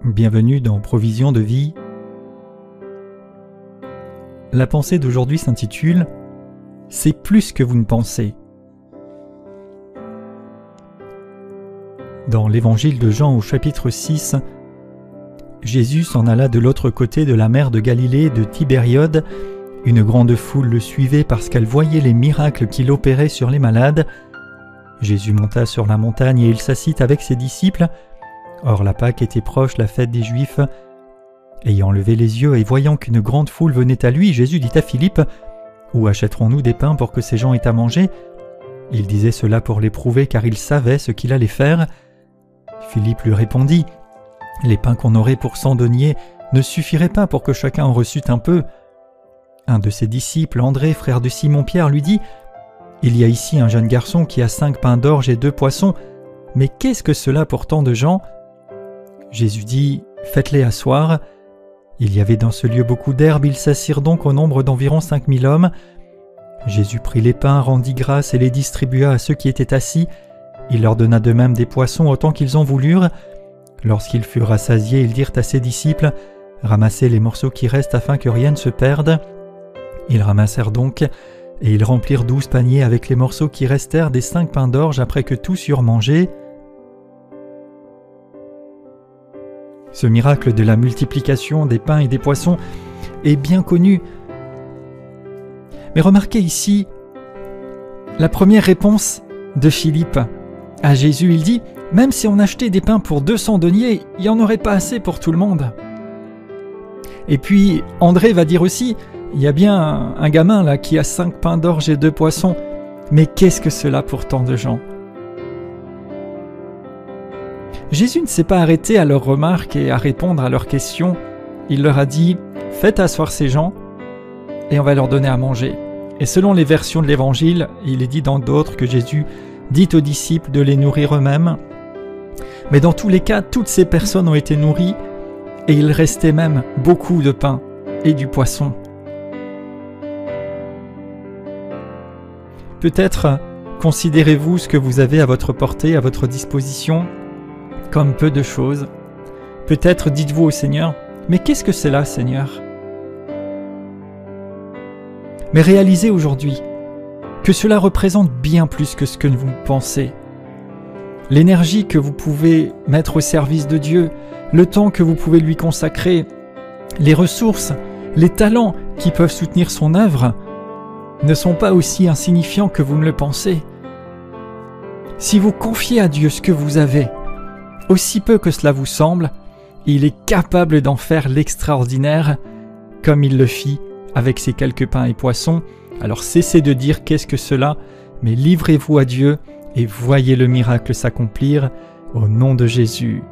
Bienvenue dans Provision de vie. La pensée d'aujourd'hui s'intitule « C'est plus que vous ne pensez ». Dans l'évangile de Jean au chapitre 6, Jésus s'en alla de l'autre côté de la mer de Galilée de Tibériade. Une grande foule le suivait parce qu'elle voyait les miracles qu'il opérait sur les malades. Jésus monta sur la montagne et il s'assit avec ses disciples. Or la Pâque était proche, la fête des Juifs. Ayant levé les yeux et voyant qu'une grande foule venait à lui, Jésus dit à Philippe : « Où achèterons-nous des pains pour que ces gens aient à manger ?» Il disait cela pour l'éprouver car il savait ce qu'il allait faire. Philippe lui répondit : « Les pains qu'on aurait pour 100 deniers ne suffiraient pas pour que chacun en reçût un peu. » Un de ses disciples, André, frère de Simon-Pierre, lui dit : « Il y a ici un jeune garçon qui a 5 pains d'orge et 2 poissons, mais qu'est-ce que cela pour tant de gens ?» Jésus dit : « Faites-les asseoir. » Il y avait dans ce lieu beaucoup d'herbe, ils s'assirent donc au nombre d'environ 5000 hommes. Jésus prit les pains, rendit grâce et les distribua à ceux qui étaient assis. Il leur donna de même des poissons autant qu'ils en voulurent. Lorsqu'ils furent rassasiés, ils dirent à ses disciples : « Ramassez les morceaux qui restent afin que rien ne se perde. » Ils ramassèrent donc, et ils remplirent 12 paniers avec les morceaux qui restèrent des 5 pains d'orge après que tous eurent mangé. Ce miracle de la multiplication des pains et des poissons est bien connu. Mais remarquez ici la première réponse de Philippe à Jésus. Il dit : « Même si on achetait des pains pour 200 deniers, il n'y en aurait pas assez pour tout le monde. » Et puis André va dire aussi : « Il y a bien un gamin là qui a 5 pains d'orge et 2 poissons, mais qu'est-ce que cela pour tant de gens ?» Jésus ne s'est pas arrêté à leurs remarques et à répondre à leurs questions. Il leur a dit : « Faites asseoir ces gens et on va leur donner à manger. » Et selon les versions de l'Évangile, il est dit dans d'autres que Jésus dit aux disciples de les nourrir eux-mêmes. Mais dans tous les cas, toutes ces personnes ont été nourries et il restait même beaucoup de pain et du poisson. Peut-être considérez-vous ce que vous avez à votre portée, à votre disposition, comme peu de choses. Peut-être dites-vous au Seigneur : « Mais qu'est-ce que c'est là, Seigneur ?» Mais réalisez aujourd'hui que cela représente bien plus que ce que vous pensez. L'énergie que vous pouvez mettre au service de Dieu, le temps que vous pouvez lui consacrer, les ressources, les talents qui peuvent soutenir son œuvre ne sont pas aussi insignifiants que vous ne le pensez. Si vous confiez à Dieu ce que vous avez, aussi peu que cela vous semble, il est capable d'en faire l'extraordinaire, comme il le fit avec ces quelques pains et poissons. Alors cessez de dire qu'est-ce que cela, mais livrez-vous à Dieu et voyez le miracle s'accomplir au nom de Jésus.